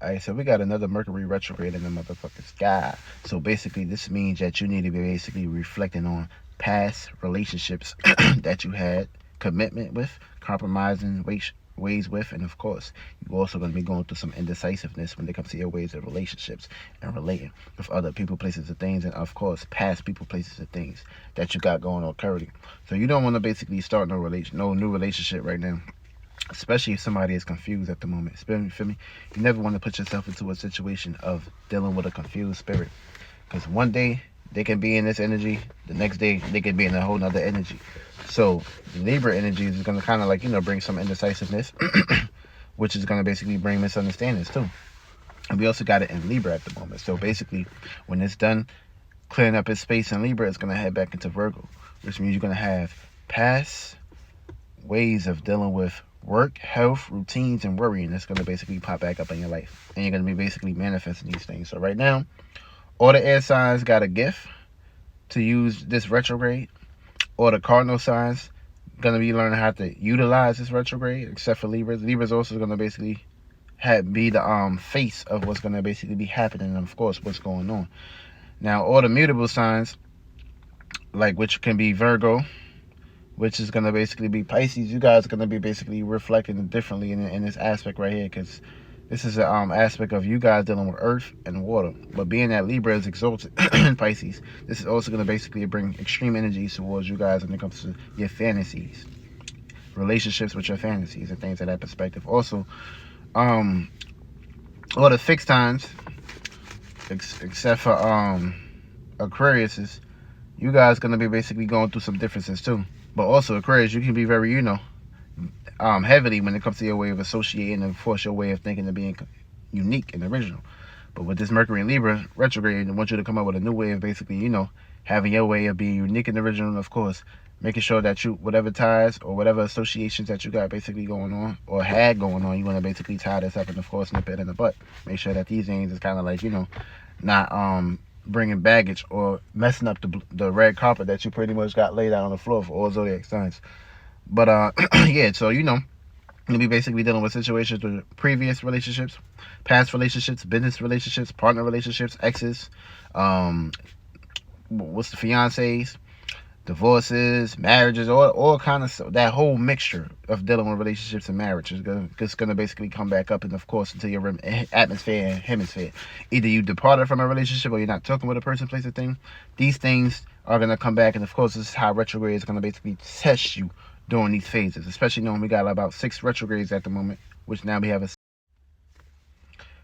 All right, so we got another Mercury retrograde in the motherfucking sky. So basically, this means that you need to be basically reflecting on past relationships that you had commitment with, compromising ways with, and of course, you're also going to be going through some indecisiveness when it comes to your ways of relationships and relating with other people, places, and things, and of course, past people, places, and things that you got going on currently. So you don't want to basically start no new relationship right now, especially if somebody is confused at the moment. You feel me? You never want to put yourself into a situation of dealing with a confused spirit, because one day they can be in this energy, the next day they can be in a whole nother energy. So the Libra energy is going to kind of like, bring some indecisiveness, which is going to basically bring misunderstandings too. And we also got it in Libra at the moment. So basically, when it's done clearing up its space in Libra, it's going to head back into Virgo, which means you're going to have past ways of dealing with work, health, routines, and worrying that's going to basically pop back up in your life. And you're going to be basically manifesting these things. So right now, all the air signs got a gift to use this retrograde. All the cardinal signs going to be learning how to utilize this retrograde, except for Libras. Libras also going to basically be the face of what's going to basically be happening, and of course what's going on. Now, all the mutable signs, like which can be Virgo, which is going to basically be Pisces, you guys are going to be basically reflecting differently in this aspect right here, because this is an aspect of you guys dealing with earth and water. But being that Libra is exalted in Pisces, this is also going to basically bring extreme energies towards you guys when it comes to your fantasies, relationships with your fantasies and things of that perspective. Also, all the fixed times, except for Aquariuses, you guys going to be basically going through some differences too. But also Aquarius, you can be very, heavily when it comes to your way of associating and force your way of thinking and being unique and original. But with this Mercury and Libra retrograde, I want you to come up with a new way of basically, having your way of being unique and original, and of course, making sure that you, whatever ties or whatever associations that you got basically going on or had going on, you want to basically tie this up and of course nip it in the butt. Make sure that these things is kind of like, not bringing baggage or messing up the red carpet that you pretty much got laid out on the floor for all zodiac signs. But yeah, so you'll be basically dealing with situations with previous relationships, past relationships, business relationships, partner relationships, exes, what's the fiancés, divorces, marriages, all kind of stuff. That whole mixture of dealing with relationships and marriage is just gonna basically come back up, and of course into your atmosphere and hemisphere. Either you departed from a relationship or you're not talking with a person, place, or thing. These things are gonna come back, and of course this is how retrograde is gonna basically test you during these phases, especially knowing we got about 6 retrogrades at the moment, which now we have a.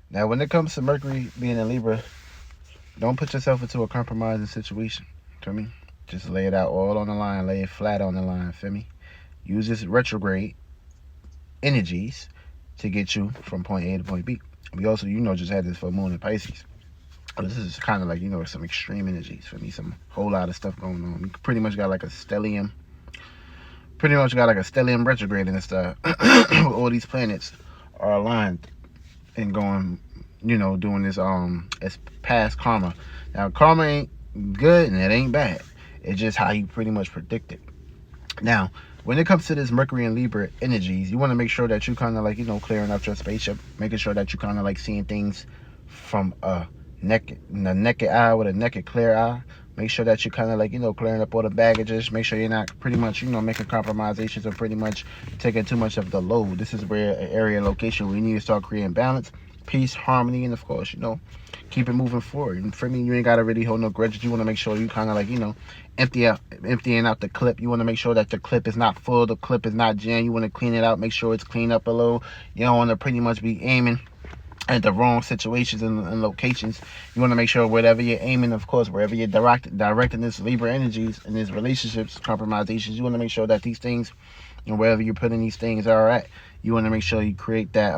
Now when it comes to Mercury being in Libra, don't put yourself into a compromising situation. Feel me? Just lay it out all on the line, lay it flat on the line, feel me? Use this retrograde energies to get you from point A to point B. We also, just had this full moon in Pisces. This is kind of like, some extreme energies for me, some whole lot of stuff going on. We pretty much got like a stellium retrograde in this stuff. All these planets are aligned and going, doing this as past karma. Now karma ain't good and it ain't bad. It's just how you pretty much predict it. Now, when it comes to this Mercury and Libra energies, you want to make sure that you kind of like, clearing out your spaceship, making sure that you kind of like seeing things from a naked eye with a naked clear eye. Make sure that you kind of like, clearing up all the baggages. Make sure you're not pretty much, making compromisations or pretty much taking too much of the load. This is where an area and location where you need to start creating balance, peace, harmony, and of course, keep it moving forward. And for me, you ain't got to really hold no grudges. You want to make sure you kind of like, emptying out the clip. You want to make sure that the clip is not full, the clip is not jammed. You want to clean it out, make sure it's cleaned up a little. You don't want to pretty much be aiming at the wrong situations and locations. You want to make sure wherever you're aiming, of course, wherever you're directing this Libra energies and these relationships, compromisations, you want to make sure that these things and wherever you're putting these things are at, you want to make sure you create that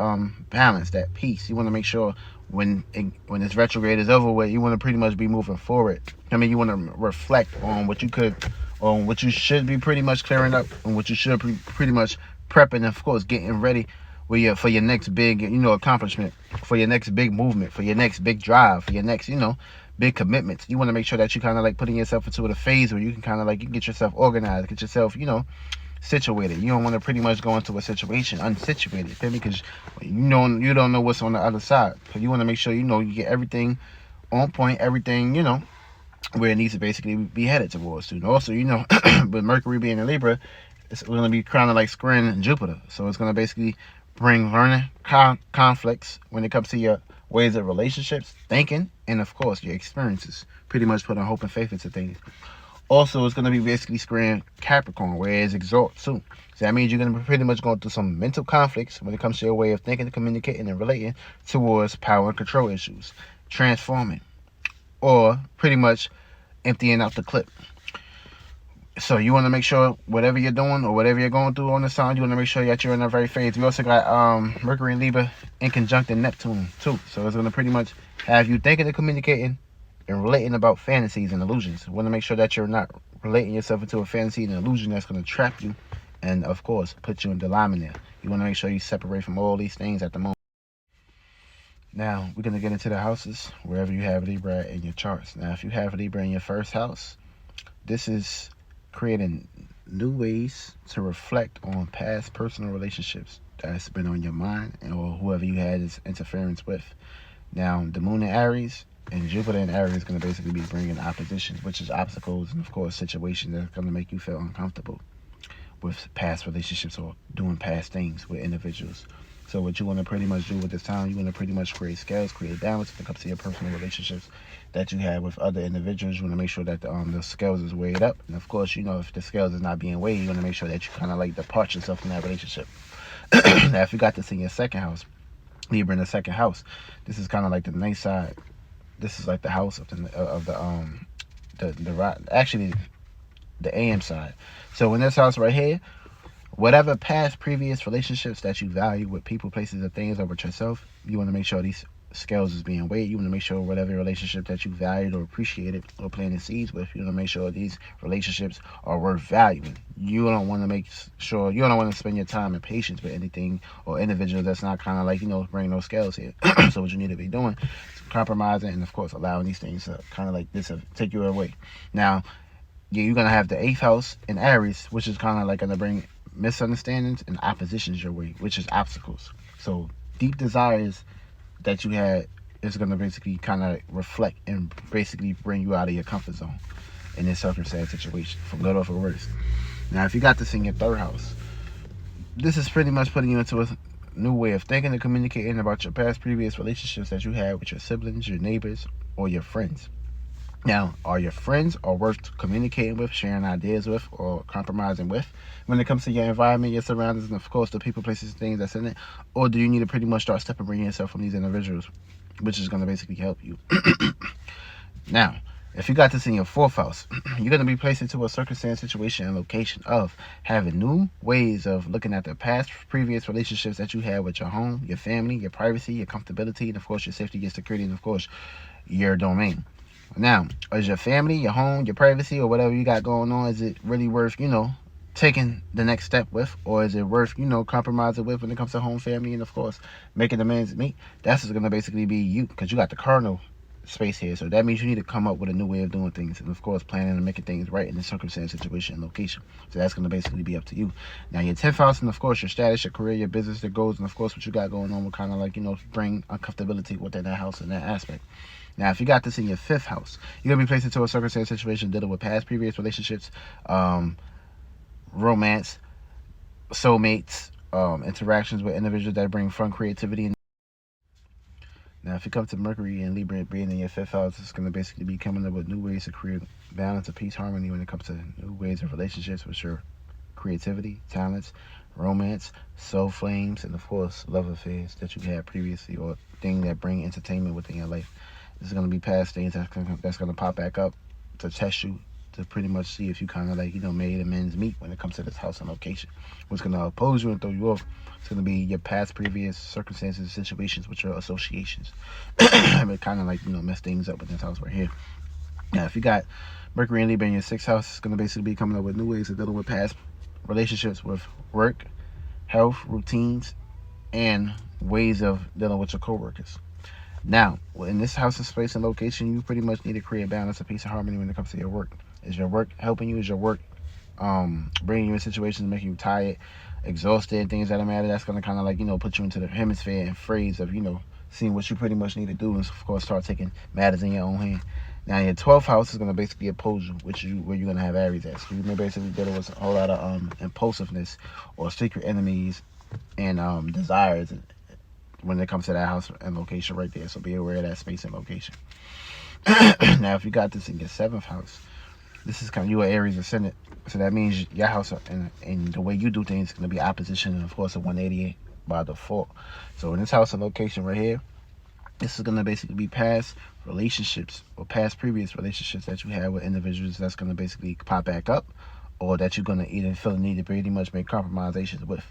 balance, that peace. You want to make sure when this retrograde is over with, you want to pretty much be moving forward. I mean, you want to reflect on what you should be pretty much clearing up and what you should be pretty much prepping, of course, getting ready for your next big, accomplishment, for your next big movement, for your next big drive, for your next, big commitments. You want to make sure that you kind of like putting yourself into a phase where you can kind of like, you can get yourself organized, get yourself, situated. You don't want to pretty much go into a situation unsituated, feel me? Because you don't know what's on the other side. So you want to make sure you get everything on point, everything where it needs to basically be headed towards. And also, with Mercury being in Libra, it's going to be kind of like squaring Jupiter. So it's going to basically bring learning conflicts when it comes to your ways of relationships, thinking, and of course your experiences. Pretty much putting hope and faith into things. Also, it's going to be basically squaring Capricorn, where it's exalt too. So that means you're going to be pretty much going through some mental conflicts when it comes to your way of thinking, communicating, and relating towards power and control issues, transforming, or pretty much emptying out the clip. So you want to make sure whatever you're doing or whatever you're going through on the sign, you want to make sure that you're in the right phase. We also got Mercury and Libra in conjunct Neptune too. So it's going to pretty much have you thinking and communicating and relating about fantasies and illusions. You want to make sure that you're not relating yourself into a fantasy and illusion that's going to trap you and, of course, put you in dilemma there. You want to make sure you separate from all these things at the moment. Now, we're going to get into the houses, wherever you have Libra in your charts. Now, if you have Libra in your first house, this is creating new ways to reflect on past personal relationships that's been on your mind or whoever you had this interference with. Now, the moon in Aries and Jupiter in Aries is going to basically be bringing oppositions, which is obstacles and, of course, situations that are going to make you feel uncomfortable with past relationships or doing past things with individuals. So what you want to pretty much do with this time, you want to pretty much create scales, create balance when it comes to your personal relationships that you have with other individuals. You want to make sure that the scales is weighed up. And of course, if the scales is not being weighed, you want to make sure that you kind of like depart yourself from that relationship. Now, if you got this in your second house, Libra in the second house, this is kind of like the nice side. This is like the house of the AM side. So in this house right here, whatever past previous relationships that you value with people, places, or things, or with yourself, you want to make sure these scales is being weighed. You want to make sure whatever relationship that you valued or appreciated or planted seeds with, you want to make sure these relationships are worth valuing. You don't want to spend your time and patience with anything or individual that's not kind of like, bringing those scales here. So what you need to be doing is compromising and, of course, allowing these things to kind of like this take you away. Now, you're going to have the 8th house in Aries, which is kind of like going to bring misunderstandings and oppositions your way, which is obstacles. So deep desires that you had is going to basically kind of reflect and basically bring you out of your comfort zone in this circumstance situation, for good or for worse. Now, if you got this in your 3rd house, this is pretty much putting you into a new way of thinking and communicating about your past previous relationships that you had with your siblings, your neighbors, or your friends. Now, are your friends worth communicating with, sharing ideas with, or compromising with when it comes to your environment, your surroundings, and of course the people, places, things that's in it? Or do you need to pretty much start separating yourself from these individuals, which is going to basically help you? Now, if you got this in your 4th house, you're going to be placed into a circumstance, situation, and location of having new ways of looking at the past, previous relationships that you had with your home, your family, your privacy, your comfortability, and of course your safety, your security, and of course your domain. Now, is your family, your home, your privacy, or whatever you got going on, is it really worth, taking the next step with? Or is it worth, compromising with when it comes to home, family, and, of course, making amends meet? That's going to basically be you, because you got the cardinal space here. So that means you need to come up with a new way of doing things. And, of course, planning and making things right in the circumstance, situation, and location. So that's going to basically be up to you. Now, your 10th house, and, of course, your status, your career, your business, your goals, and, of course, what you got going on will kind of like, bring uncomfortability within that house and that aspect. Now, if you got this in your 5th house, you're going to be placed into a circumstance, situation dealing with past, previous relationships, romance, soulmates, interactions with individuals that bring fun, creativity. Now, if you come to Mercury and Libra being in your 5th house, it's going to basically be coming up with new ways to create balance, of peace, harmony when it comes to new ways of relationships with your creativity, talents, romance, soul flames, and, of course, love affairs that you had previously or things that bring entertainment within your life. This is going to be past things that's going to pop back up to test you, to pretty much see if you kind of like, made amends meet when it comes to this house and location. What's going to oppose you and throw you off, it's going to be your past, previous circumstances, situations with your associations. It kind of like, mess things up with this house right here. Now, if you got Mercury and Libra in your 6th house, it's going to basically be coming up with new ways of dealing with past relationships with work, health, routines, and ways of dealing with your coworkers. Now, in this house of space and location, you pretty much need to create balance, a peace, and harmony when it comes to your work. Is your work helping you? Is your work bringing you in situations, making you tired, exhausted, and things that matter. That's going to kind of like, put you into the hemisphere and phrase of, seeing what you pretty much need to do, and of course start taking matters in your own hand. Now your 12th house is going to basically oppose you, where you're going to have Aries at. So you're basically dealing with a whole lot of impulsiveness or secret enemies and desires when it comes to that house and location right there. So be aware of that space and location. Now if you got this in your 7th house, this is kind of, you are Aries ascendant, so that means your house and the way you do things is going to be opposition, and of course a 188 by default. So in this house and location right here, this is going to basically be past relationships or past previous relationships that you had with individuals that's going to basically pop back up, or that you're going to either feel the need to pretty much make compromisations with.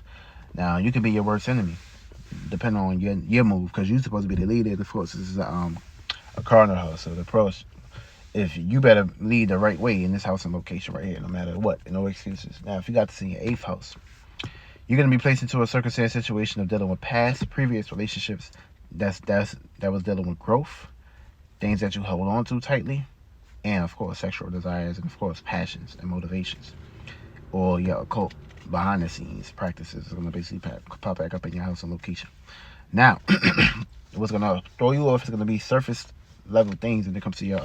Now you can be your worst enemy depending on your move, because you're supposed to be the leader. Of course this is a cardinal house, so the pros, if you better lead the right way in this house and location right here, no matter what, no excuses. Now if you got this in your 8th house, you're going to be placed into a circumstance situation of dealing with past previous relationships that was dealing with growth, things that you hold on to tightly, and of course sexual desires, and of course passions and motivations, or your occult behind the scenes practices is going to basically pop back up in your house and location. Now what's going to throw you off is going to be surface level things when it comes to your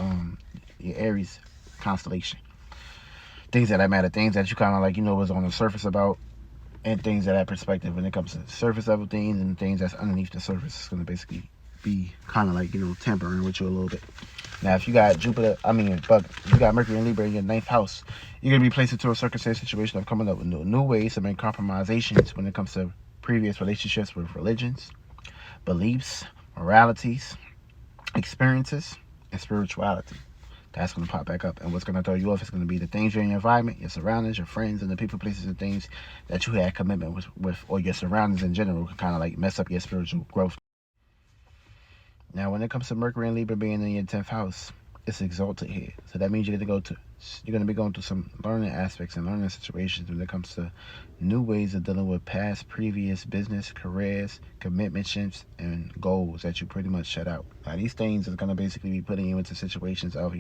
Aries constellation, things that matter, things that you kind of like was on the surface about, and things of that perspective. When it comes to surface level things and things that's underneath the surface, it's going to basically be kind of like tampering with you a little bit. Now if you got you got Mercury and Libra in your 9th house, you're going to be placed into a circumstance situation of coming up with new ways to make compromisations when it comes to previous relationships with religions, beliefs, moralities, experiences, and spirituality. That's going to pop back up, and what's going to throw you off is going to be the things you're in your environment, your surroundings, your friends, and the people, places, and things that you had commitment with, or your surroundings in general can kind of like mess up your spiritual growth. Now when it comes to Mercury and Libra being in your 10th house, it's exalted here, so that means you're going to be going through some learning aspects and learning situations when it comes to new ways of dealing with past previous business, careers, commitments, and goals that you pretty much shut out. Now these things are going to basically be putting you into situations of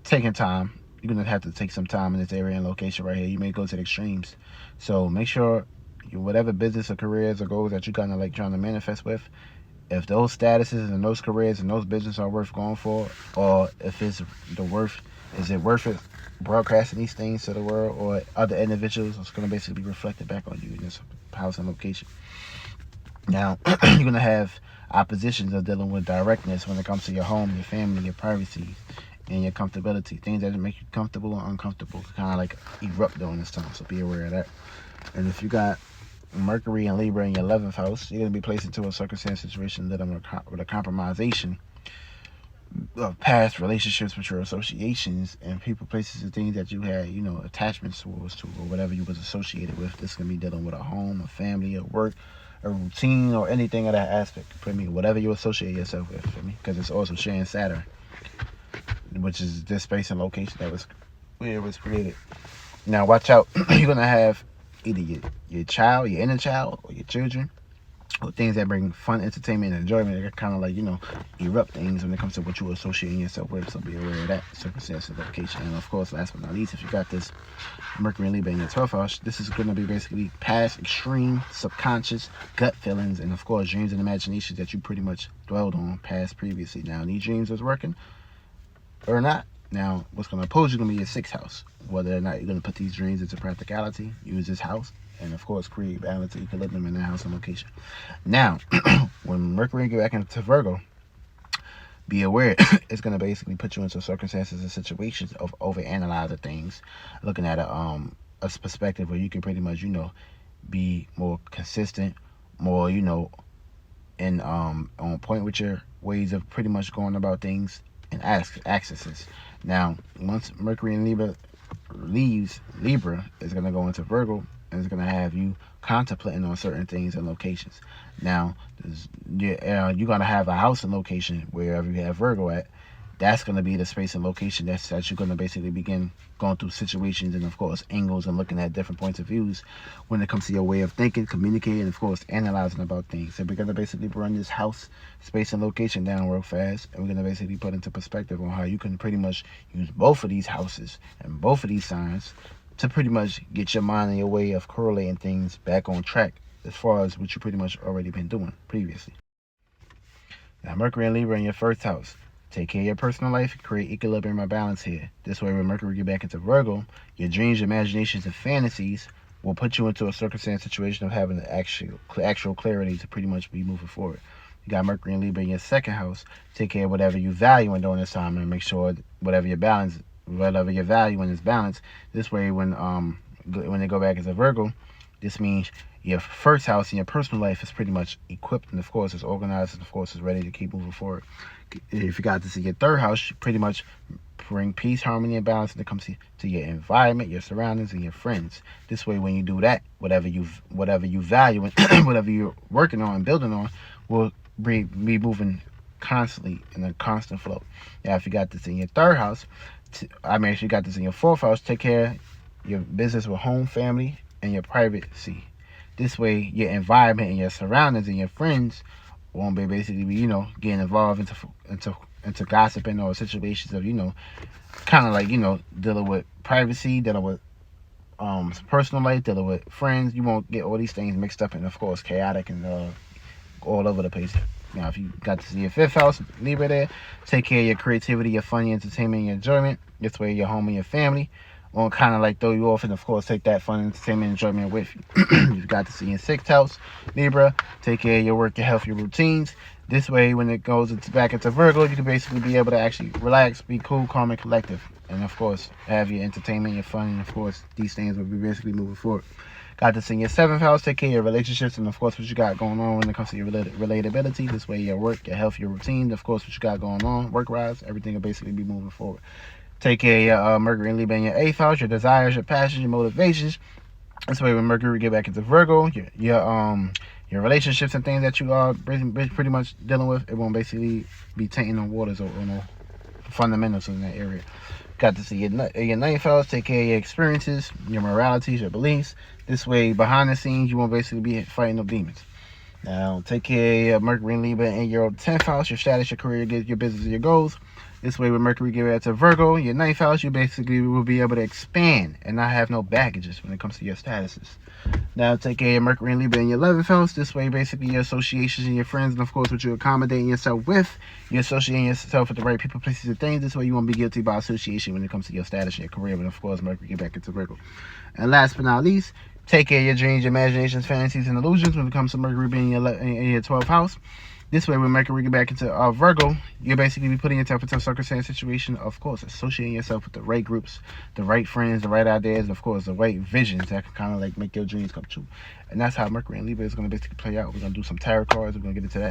taking time. You're going to have to take some time in this area and location right here. You may go to the extremes, so make sure whatever business or careers or goals that you're kind of like trying to manifest with, if those statuses and those careers and those businesses are worth going for, or if is it worth it broadcasting these things to the world or other individuals, it's going to basically be reflected back on you in this house and location. Now you're going to have oppositions of dealing with directness when it comes to your home, your family, your privacy, and your comfortability. Things that make you comfortable or uncomfortable kind of like erupt during this time, so be aware of that. And if you got Mercury and Libra in your 11th house, you're going to be placed into a circumstance situation that with a compromisation of past relationships with your associations and people, places, and things that you had, attachments towards or whatever you was associated with. This can be dealing with a home, a family, a work, a routine, or anything of that aspect. For me, whatever you associate yourself with, for me, because it's also sharing Saturn, which is this space and location that was where it was created. Now watch out. You're going to have either your child, your inner child, or your children, or things that bring fun, entertainment, and enjoyment. That kind of like erupt things when it comes to what you're associating yourself with. So be aware of that circumstance and location. And of course, last but not least, if you got this Mercury and Libra in your 12th house, this is going to be basically past extreme subconscious gut feelings, and of course dreams and imaginations that you pretty much dwelled on past previously. Now these dreams was working or not. Now, what's going to oppose you is going to be your 6th house. Whether or not you're going to put these dreams into practicality, use this house, and of course, create balance and equilibrium in that house and location. Now, when Mercury get back into Virgo, be aware it's going to basically put you into circumstances and situations of overanalyzing things, looking at a perspective where you can pretty much, be more consistent, more, and on point with your ways of pretty much going about things and accesses. Now, once Mercury and Libra leaves Libra, it's going to go into Virgo, and it's going to have you contemplating on certain things and locations. Now, you're going to have a house and location wherever you have Virgo at. That's going to be the space and location that you're going to basically begin going through situations and, of course, angles and looking at different points of views when it comes to your way of thinking, communicating, and, of course, analyzing about things. So we're going to basically run this house, space, and location down real fast, and we're going to basically put into perspective on how you can pretty much use both of these houses and both of these signs to pretty much get your mind and your way of correlating things back on track as far as what you pretty much already been doing previously. Now, Mercury and Libra in your first house. Take care of your personal life, create equilibrium and balance here. This way, when Mercury get back into Virgo, your dreams, your imaginations, and fantasies will put you into a circumstance situation of having the actual clarity to pretty much be moving forward. You got Mercury and Libra in your second house. Take care of whatever you value during this time and make sure whatever you're valuing is balanced. This way, when they go back into Virgo, this means your first house and your personal life is pretty much equipped and, of course, is organized and, of course, is ready to keep moving forward. If you got this in your third house, you pretty much bring peace, harmony, and balance when it comes to your environment, your surroundings, and your friends. This way, when you do that, whatever you value and whatever you're working on and building on will be moving constantly in a constant flow. Now, if you got this in your third house, if you got this in your fourth house, take care of your business with home, family, and your privacy. This way, your environment and your surroundings and your friends won't basically be, getting involved into gossiping or situations of, kind of like, dealing with privacy, dealing with personal life, dealing with friends. You won't get all these things mixed up and, of course, chaotic and all over the place. Now, if you got to see your fifth house, Libra there, take care of your creativity, your fun, your entertainment, your enjoyment. This way, your home and your family won't kind of like throw you off and, of course, take that fun, entertainment, enjoyment with you. You've got to see your sixth house, Libra. Take care of your work, your health, your routines. This way, when it goes back into Virgo, you can basically be able to actually relax, be cool, calm, and collective. And, of course, have your entertainment, your fun, and, of course, these things will be basically moving forward. Got this in your seventh house. Take care of your relationships and, of course, what you got going on when it comes to your relatability. This way, your work, your health, your routine, of course, what you got going on, work-wise, everything will basically be moving forward. Take care of your Mercury and Libra in your eighth house, your desires, your passions, your motivations. This way, when Mercury get back into Virgo, your relationships and things that you are pretty much dealing with, it won't basically be tainting on waters or no fundamentals in that area. Got to see your ninth house. Take care of your experiences, your moralities, your beliefs. This way, behind the scenes, you won't basically be fighting no demons. Now, take care of your Mercury and Libra in your 10th house, your status, your career, your business, and your goals. This way, when Mercury get back to Virgo, your 9th house, you basically will be able to expand and not have no baggages when it comes to your statuses. Now, take care of Mercury and Libra in your 11th house. This way, basically, your associations and your friends, and, of course, what you're accommodating yourself with, you're associating yourself with the right people, places, and things. This way, you won't be guilty by association when it comes to your status and your career, but, of course, Mercury get back into Virgo. And last but not least, take care of your dreams, your imaginations, fantasies, and illusions when it comes to Mercury being in your 12th house. This way, when Mercury get back into Virgo, you'll basically be putting yourself into a circumstance situation, of course, associating yourself with the right groups, the right friends, the right ideas, and, of course, the right visions that can kind of like make your dreams come true. And that's how Mercury and Libra is going to basically play out. We're going to do some tarot cards. We're going to get into that.